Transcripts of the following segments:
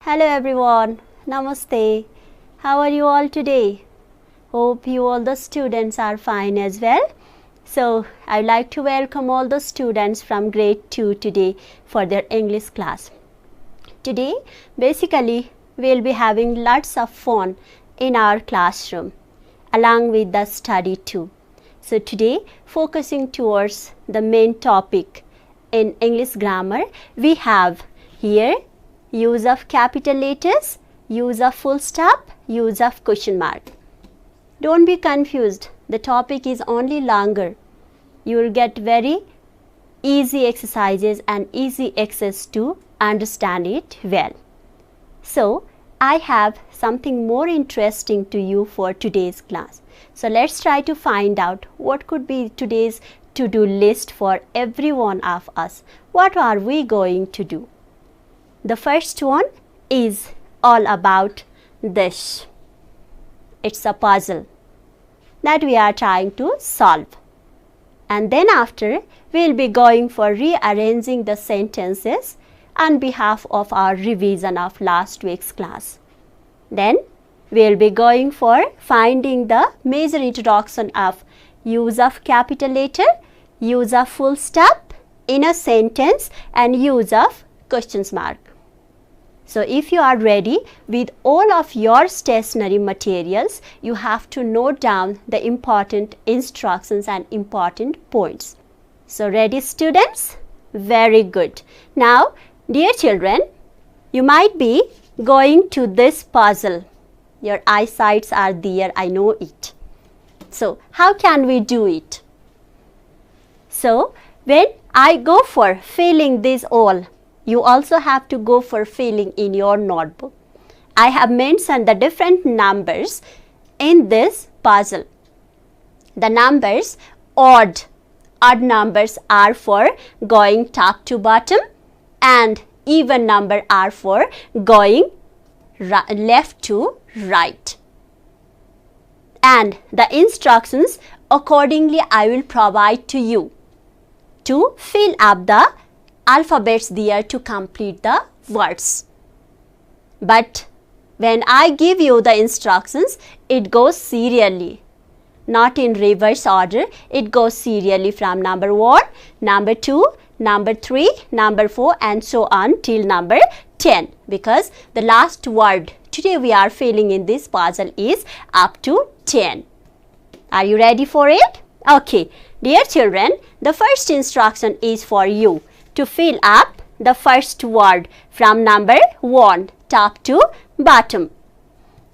Hello everyone, Namaste. How are you all today? Hope you all the students are fine as well. So, I'd like to welcome all the students from grade 2 today for their English class. Today, basically, we'll be having lots of fun in our classroom along with the study too. So, today, focusing towards the main topic in English grammar, we have here use of capital letters, use of full stop, use of question mark. Don't be confused, the topic is only longer. You will get very easy exercises and easy access to understand it well. So, I have something more interesting to you for today's class. So, let's try to find out what could be today's to-do list for every one of us. What are we going to do? The first one is all about this. It's a puzzle that we are trying to solve. And then after, we'll be going for rearranging the sentences on behalf of our revision of last week's class. Then, we'll be going for finding the major introduction of use of capital letter, use of full stop in a sentence and use of questions mark. So, if you are ready with all of your stationery materials, you have to note down the important instructions and important points. So, ready students? Very good. Now, dear children, you might be going to this puzzle. Your eyesights are there, I know it. So, how can we do it? So, when I go for filling this all, you also have to go for filling in your notebook. I have mentioned the different numbers in this puzzle. The numbers, odd numbers are for going top to bottom and even number are for going left to right. And the instructions accordingly I will provide to you to fill up the alphabets there to complete the words. But when I give you the instructions, it goes serially, not in reverse order. It goes serially from number 1, number 2, number 3, number 4 and so on till number 10, because the last word today we are filling in this puzzle is up to 10. Are you ready for it? Okay, dear children, the first instruction is for you to fill up the first word from number 1 top to bottom.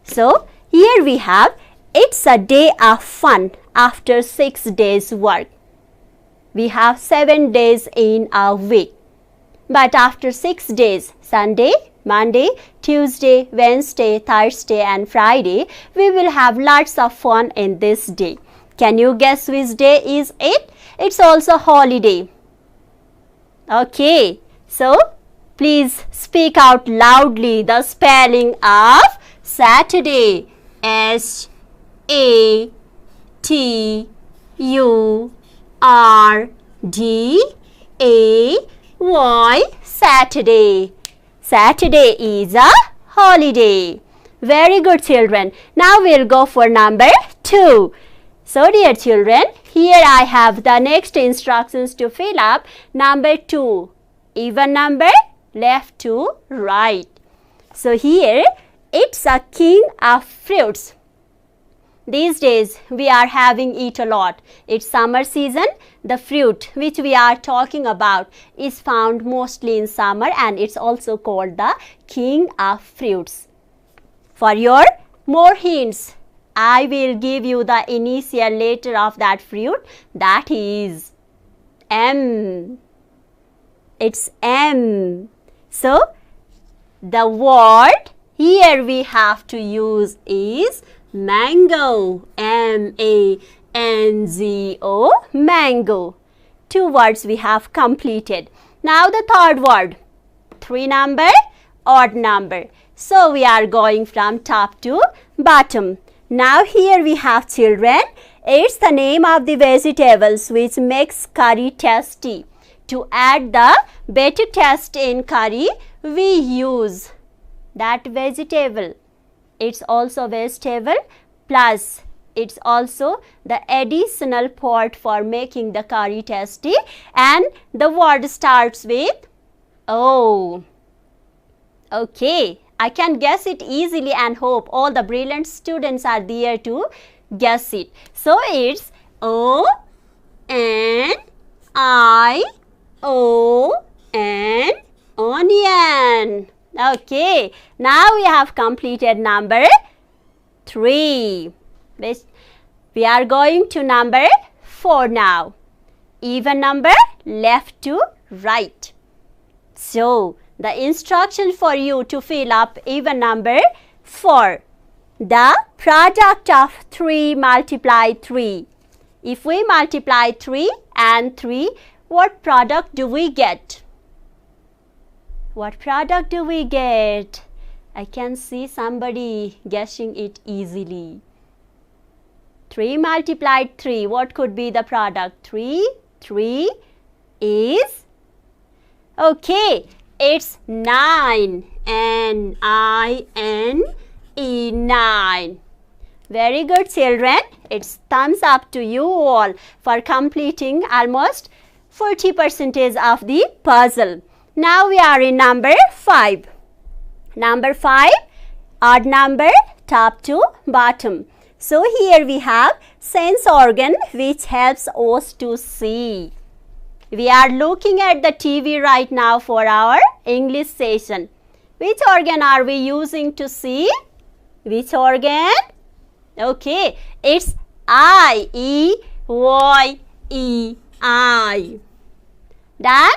So, here we have, it's a day of fun after 6 days work. We have 7 days in a week. But after 6 days, Sunday, Monday, Tuesday, Wednesday, Thursday and Friday, we will have lots of fun in this day. Can you guess which day is it? It's also holiday. Okay, so please speak out loudly the spelling of Saturday. S-A-T-U-R-D-A-Y, Saturday. Saturday is a holiday. Very good children. Now we'll go for number 2. So dear children, here I have the next instructions to fill up. Number 2, even number left to right. So here it's a king of fruits. These days we are having it a lot. It's summer season. The fruit which we are talking about is found mostly in summer and it's also called the king of fruits. For your more hints, I will give you the initial letter of that fruit, that is M. It's M. So, the word here we have to use is mango. M-A-N-G-O, mango. 2 words we have completed. Now the third word, 3 number, odd number. So, we are going from top to bottom. Now here we have children, it's the name of the vegetables which makes curry tasty. To add the better taste in curry, we use that vegetable. It's also vegetable plus it's also the additional part for making the curry tasty, and the word starts with O. Okay, I can guess it easily and hope all the brilliant students are there to guess it. So it's O-N-I-O-N, onion. Okay, now we have completed number 3. We are going to number 4 now. Even number left to right. So, the instruction for you to fill up even number 4. The product of 3 multiply 3. If we multiply 3 and 3, what product do we get? What product do we get? I can see somebody guessing it easily. 3 multiplied 3, what could be the product? 3 is, okay, it's 9, N-I-N-E, 9. Very good children, it's thumbs up to you all for completing almost 40% of the puzzle. Now we are in number 5. Number 5, odd number, top to bottom. So here we have sense organ which helps us to see. We are looking at the TV right now for our English session. Which organ are we using to see? Which organ? Okay, it's eye, E-Y-E, eye. Done?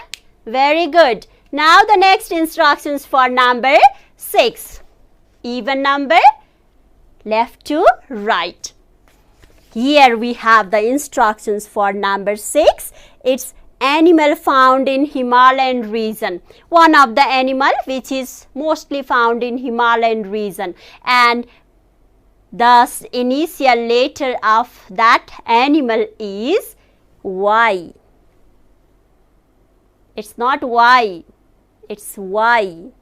Very good. Now the next instructions for number 6. Even number, left to right. Here we have the instructions for number 6. It's animal found in Himalayan region. One of the animal which is mostly found in Himalayan region, and the initial letter of that animal is Y. It's not Y, it's Y.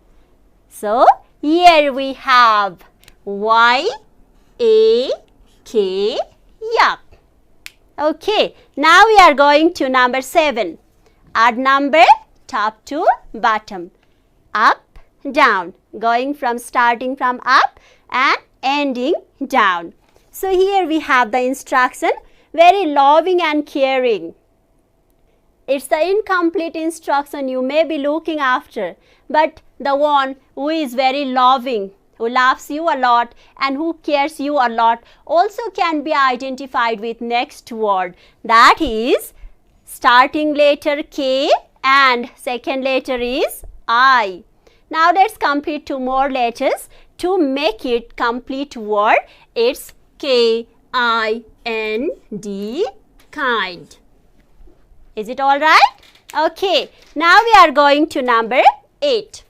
So, here we have Y-A-K, yak. Okay, now we are going to number 7. Odd number, top to bottom. Up, down. Starting from up and ending down. So, here we have the instruction, very loving and caring. It's the incomplete instruction you may be looking after, but the one who is very loving, who loves you a lot and who cares you a lot also can be identified with next word. That is starting letter K and second letter is I. Now let's complete 2 more letters to make it complete word. It's K-I-N-D, kind. Is it all right? Okay, now we are going to number 8.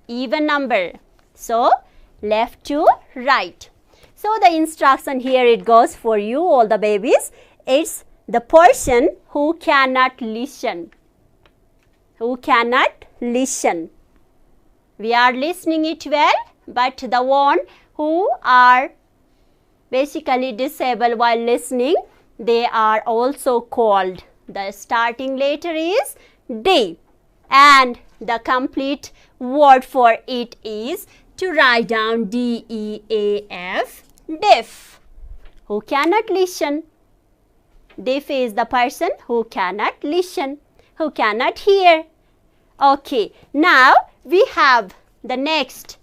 Even number. So, left to right. So, the instruction here it goes for you all the babies. It's the person who cannot listen. Who cannot listen. We are listening it well, but the one who are basically disabled while listening, they are also called. The starting letter is D and the complete word for it is to write down D-E-A-F, deaf. Who cannot listen. Deaf is the person who cannot listen, who cannot hear. Okay, now we have the next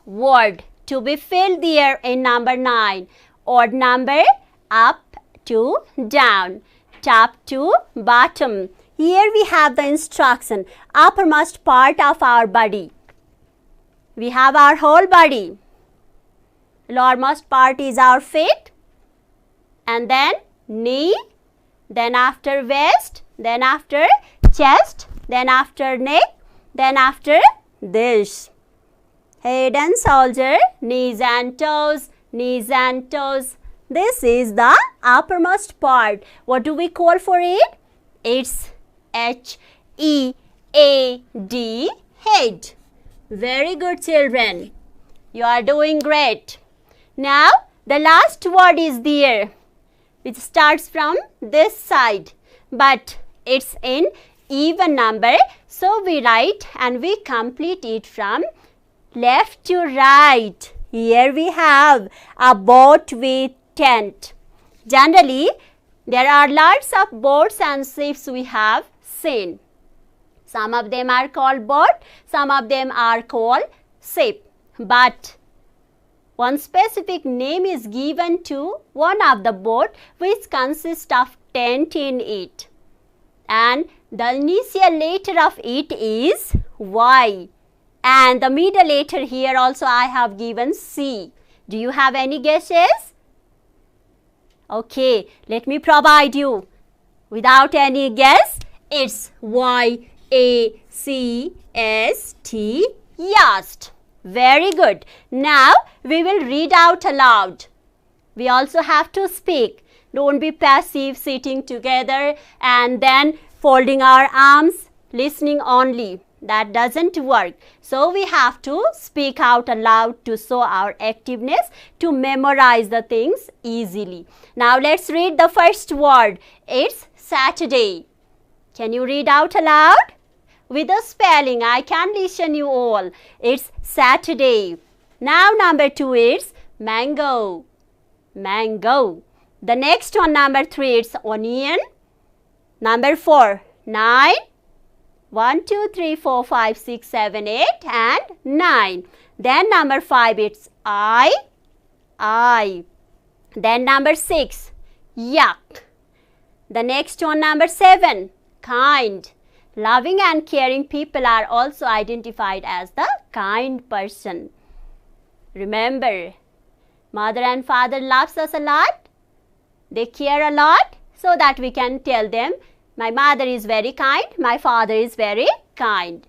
word to be filled there in number 9. Odd number, up to down. Top to bottom. Here we have the instruction, uppermost part of our body. We have our whole body. Lowermost part is our feet, and then knee, then after waist, then after chest, then after neck, then after this. Head and shoulder, knees and toes, knees and toes. This is the uppermost part. What do we call for it? It's H-E-A-D, head. Very good, children. You are doing great. Now, the last word is there, which starts from this side, but it's in even number. So, we write and we complete it from left to right. Here we have a boat with tent. Generally, there are lots of boats and ships we have seen. Some of them are called boat, some of them are called ship. But one specific name is given to one of the boat which consists of tent in it. And the initial letter of it is Y. And the middle letter here also I have given C. Do you have any guesses? Okay, let me provide you. Without any guess, it's Y-A-C-S-T, yacht. Very good. Now, we will read out aloud. We also have to speak. Don't be passive, sitting together and then folding our arms, listening only. That doesn't work. So, we have to speak out aloud to show our activeness, to memorize the things easily. Now, let's read the first word. It's Saturday. Can you read out aloud? With the spelling, I can listen you all. It's Saturday. Now, number 2 is mango. Mango. The next one, number 3, it's onion. Number 4, 9. 1, 2, 3, 4, 5, 6, 7, 8 and 9. Then number 5, it's I. Then number 6, yuck. The next one, number 7, kind. Loving and caring people are also identified as the kind person. Remember, mother and father loves us a lot. They care a lot, so that we can tell them, my mother is very kind, my father is very kind.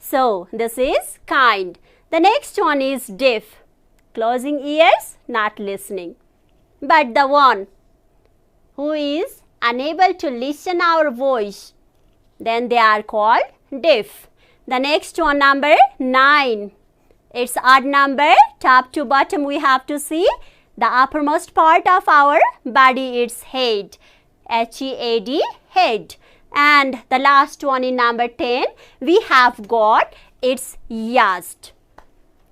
So, this is kind. The next one is deaf. Closing ears, not listening. But the one who is unable to listen our voice, then they are called deaf. The next one, number 9. It's odd number, top to bottom we have to see. The uppermost part of our body, it's head. H-E-A-D, head. And the last one in number 10, we have got, it's yacht.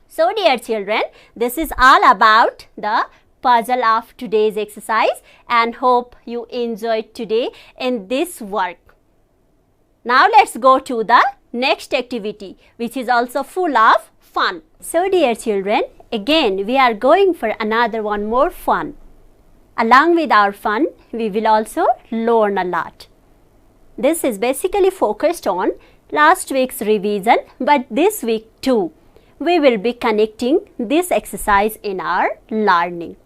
So, dear children, this is all about the puzzle of today's exercise and hope you enjoyed today in this work. Now, let's go to the next activity, which is also full of fun. So, dear children, again we are going for another one more fun. Along with our fun, we will also learn a lot. This is basically focused on last week's revision, but this week too, we will be connecting this exercise in our learning.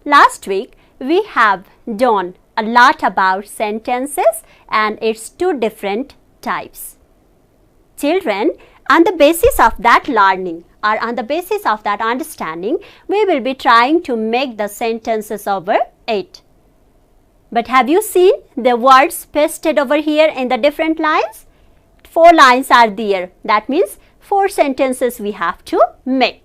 Last week, we have done a lot about sentences and its 2 different types. Children, on the basis of that learning or on the basis of that understanding, we will be trying to make the sentences over 8. But have you seen the words pasted over here in the different lines? 4 lines are there. That means 4 sentences we have to make.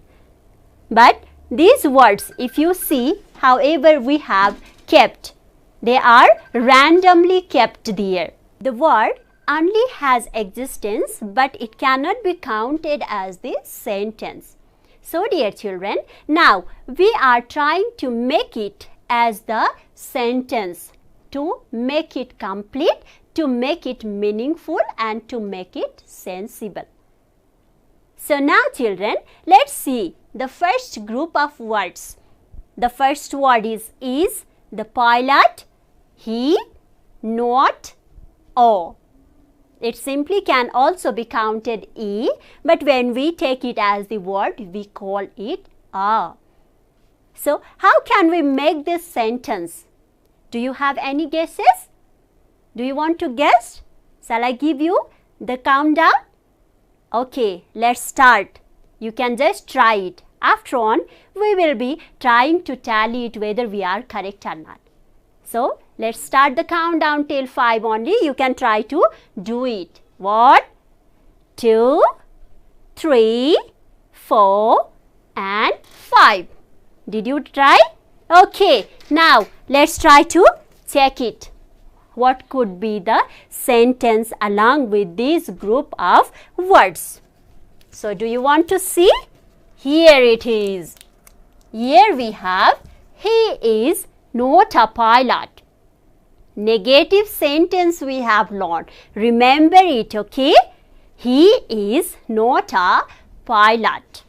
But these words, if you see, however we have kept, they are randomly kept there. The word only has existence, but it cannot be counted as the sentence. So, dear children, now we are trying to make it as the sentence, to make it complete, to make it meaningful and to make it sensible. So, now children, let's see the first group of words. The first word is the pilot, he, not, O. It simply can also be counted E, but when we take it as the word, we call it A. So, how can we make this sentence? Do you have any guesses? Do you want to guess? Shall I give you the countdown? Okay, let's start. You can just try it. After on, we will be trying to tally it whether we are correct or not. So, let's start the countdown till 5 only. You can try to do it. 1, 2, 3, 4 and 5. Did you try? Okay, now let's try to check it. What could be the sentence along with this group of words? So, do you want to see? Here it is. Here we have, he is not a pilot. Negative sentence we have learned. Remember it, okay? He is not a pilot.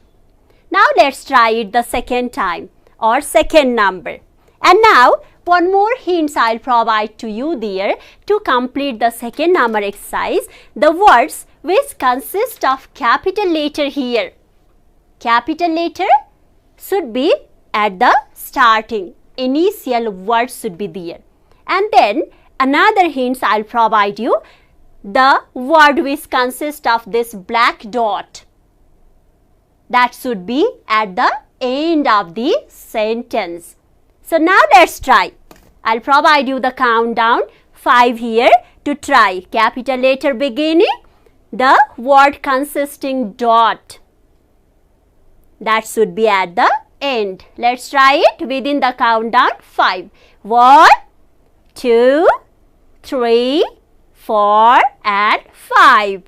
Now, let's try it the second time or second number. And now, one more hint I'll provide to you there to complete the second number exercise. The words which consist of capital letter here. Capital letter should be at the starting. Initial words should be there. And then another hint I'll provide you. The word which consists of this black dot. That should be at the end of the sentence. So now let's try. I'll provide you the countdown 5 here to try. Capital letter beginning, the word consisting dot. That should be at the end. Let's try it within the countdown 5. 1, 2, 3, 4 and 5.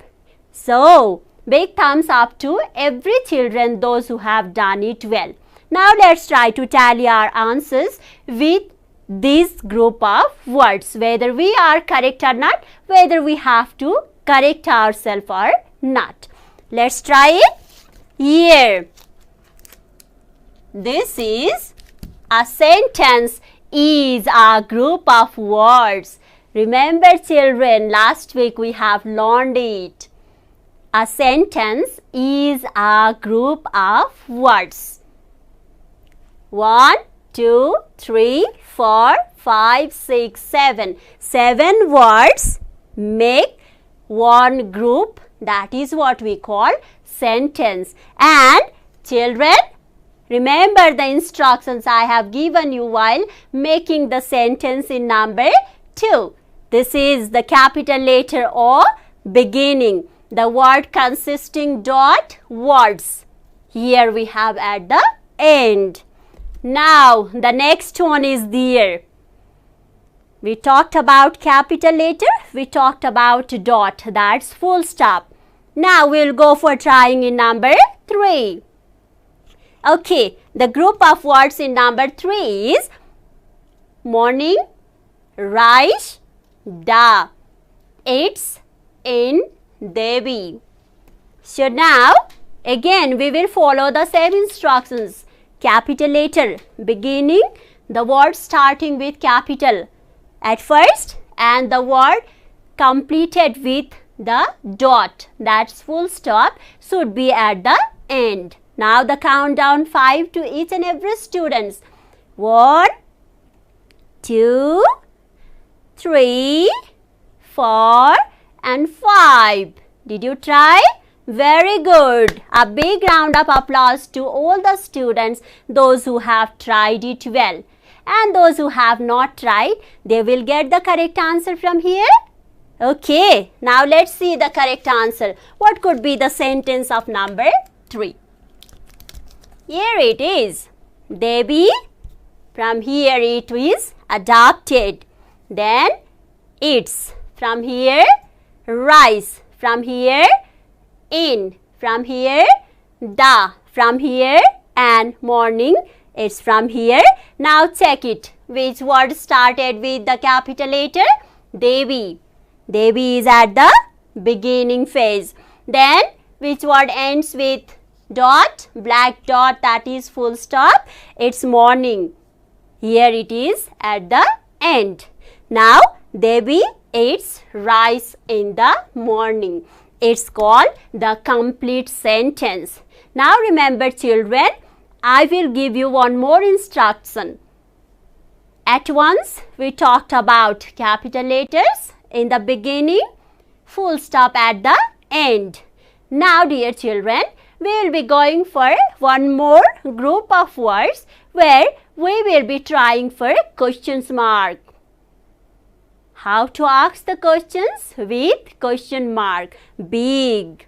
So, big thumbs up to every children, those who have done it well. Now, let's try to tally our answers with this group of words, whether we are correct or not, whether we have to correct ourselves or not. Let's try it. Here, this is a sentence, is a group of words. Remember children, last week we have learned it. A sentence is a group of words. 1, 2, 3, 4, 5, 6, 7. 7 words make one group. That is what we call sentence. And children, remember the instructions I have given you while making the sentence in number 2. This is the capital letter O beginning. The word consisting dot words. Here we have at the end. Now, the next one is there. We talked about capital letter, we talked about dot, that's full stop. Now, we'll go for trying in number 3. Okay, the group of words in number 3 is morning, rice, da, it's, in, Devi. So, now, again we will follow the same instructions. Capital letter beginning, the word starting with capital at first and the word completed with the dot, that's full stop, should be at the end. Now the countdown 5 to each and every students. 1, 2, 3, 4 and 5. Did you try? Very good. A big round of applause to all the students, those who have tried it well. And those who have not tried, they will get the correct answer from here. Okay, now let's see the correct answer. What could be the sentence of number 3? Here it is. Devi, from here it is adopted. Then it's, from here rice, from here in, from here da, from here and morning, it's from here. Now check it. Which word started with the capital letter? Devi. Devi is at the beginning phase. Then which word ends with dot? Black dot, that is full stop. It's morning. Here it is at the end. Now Devi eats rice in the morning. It's called the complete sentence. Now remember children, I will give you one more instruction. At once we talked about capital letters in the beginning, full stop at the end. Now dear children, we will be going for one more group of words where we will be trying for questions mark. How to ask the questions? With question mark. Big.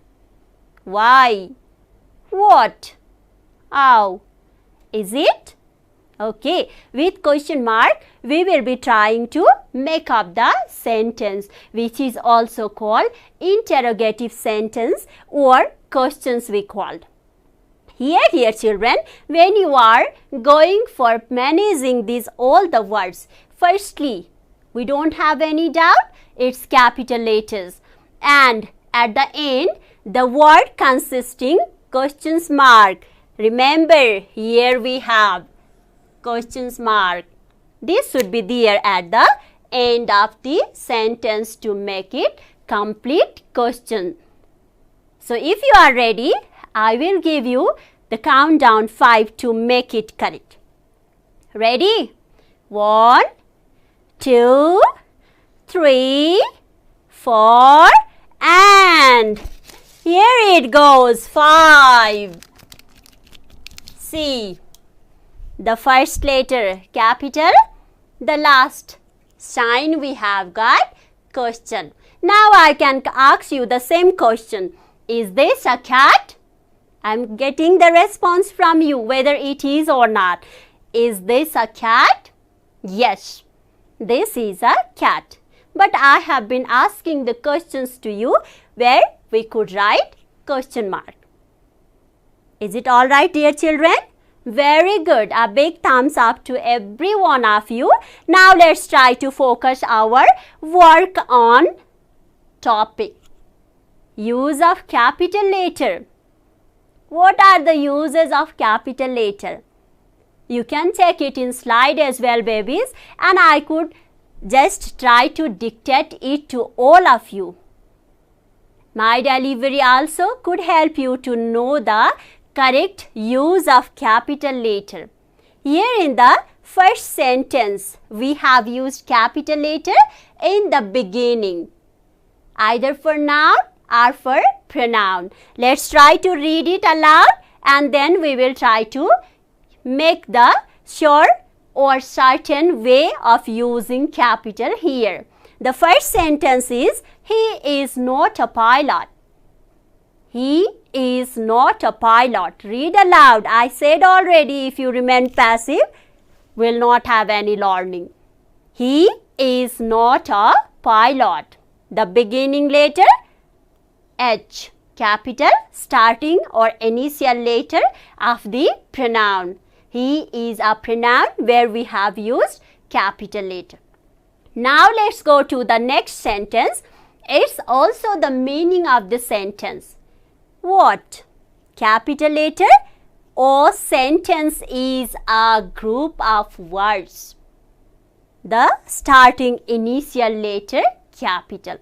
Why? What? Ow. Is it? Okay, with question mark, we will be trying to make up the sentence, which is also called interrogative sentence or questions we called. Here, dear children, when you are going for managing these all the words, firstly, we don't have any doubt, it's capital letters. And at the end, the word consisting questions mark. Remember, here we have questions mark. This should be there at the end of the sentence to make it complete question. So, if you are ready, I will give you the countdown 5 to make it correct. Ready? 1, 2, 3, 4 and here it goes 5. See. The first letter capital, the last sign we have got question. Now I can ask you the same question. Is this a cat? I am getting the response from you whether it is or not. Is this a cat? Yes, this is a cat. But I have been asking the questions to you where we could write question mark. Is it all right, dear children? Very good. A big thumbs up to every one of you. Now let's try to focus our work on topic. Use of capital letter. What are the uses of capital letter? You can check it in slide as well, babies, and I could just try to dictate it to all of you. My delivery also could help you to know the correct use of capital letter. Here in the first sentence, we have used capital letter in the beginning, either for noun or for pronoun. Let's try to read it aloud and then we will try to make the sure or certain way of using capital here. The first sentence is, he is not a pilot. He is not a pilot. Read aloud. I said already, if you remain passive, will not have any learning. He is not a pilot. The beginning letter H, capital, starting or initial letter of the pronoun. He is a pronoun where we have used capital letter. Now let's go to the next sentence. It's also the meaning of the sentence. What? Capital letter or sentence is a group of words. The starting initial letter capital.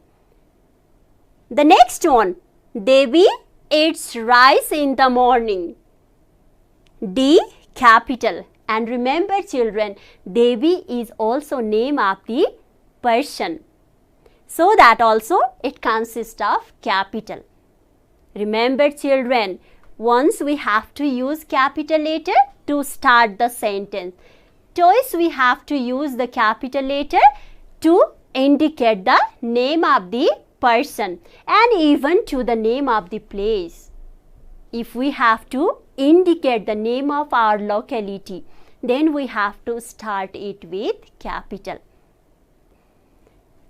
The next one, Devi eats rice in the morning. D, capital. And remember children, Devi is also name of the person. So that also it consists of capital. Remember children, once we have to use capital letter to start the sentence. Twice we have to use the capital letter to indicate the name of the person and even to the name of the place. If we have to indicate the name of our locality, then we have to start it with capital.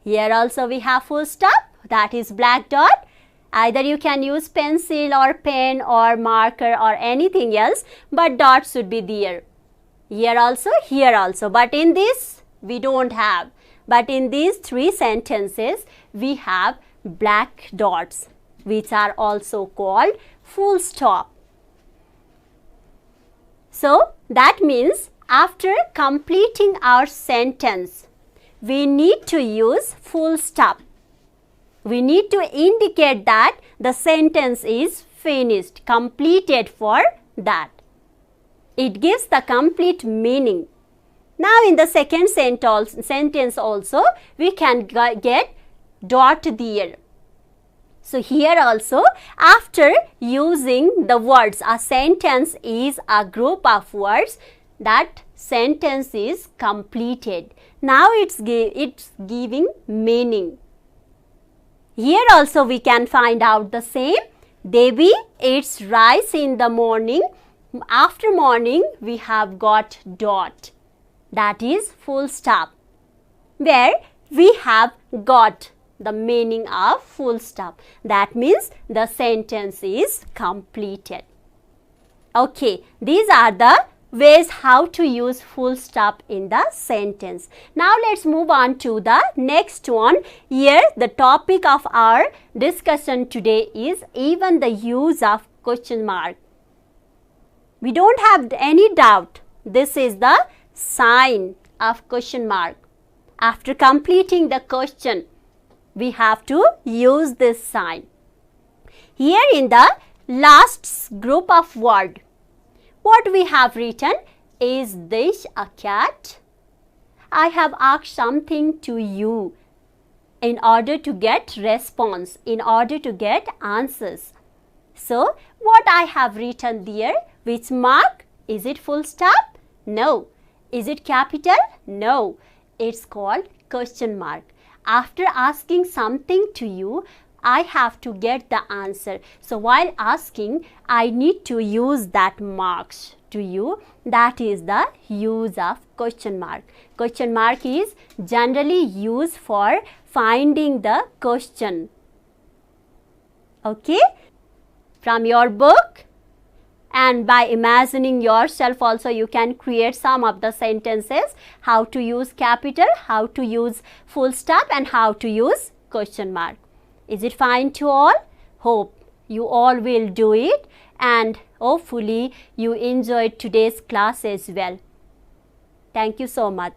Here also we have full stop, that is black dot. Either you can use pencil or pen or marker or anything else, but dot should be there. Here also, but in this we don't have. But in these three sentences, we have black dots, which are also called full stop. So, that means after completing our sentence, we need to use full stop. We need to indicate that the sentence is finished, completed for that. It gives the complete meaning. Now, in the second sentence also, we can get dot there. So, here also, after using the words, a sentence is a group of words, that sentence is completed. Now, it's giving meaning. Here also we can find out the same. Devi eats rice in the morning. After morning, we have got dot. That is full stop. Where we have got the meaning of full stop. That means the sentence is completed. Okay, these are the ways how to use full stop in the sentence. Now let's move on to the next one. Here the topic of our discussion today is even the use of question mark. We don't have any doubt. This is the sign of question mark. After completing the question, we have to use this sign. Here in the last group of word, what we have written, is this a cat? I have asked something to you in order to get response, in order to get answers. So, what I have written there, which mark? Is it full stop? No. Is it capital? No. It's called question mark. After asking something to you, I have to get the answer. So, while asking, I need to use that marks to you. That is the use of question mark. Question mark is generally used for finding the question. Okay? From your book, and by imagining yourself also, you can create some of the sentences, how to use capital, how to use full stop, and how to use question mark. Is it fine to all? Hope you all will do it, and hopefully you enjoyed today's class as well. Thank you so much.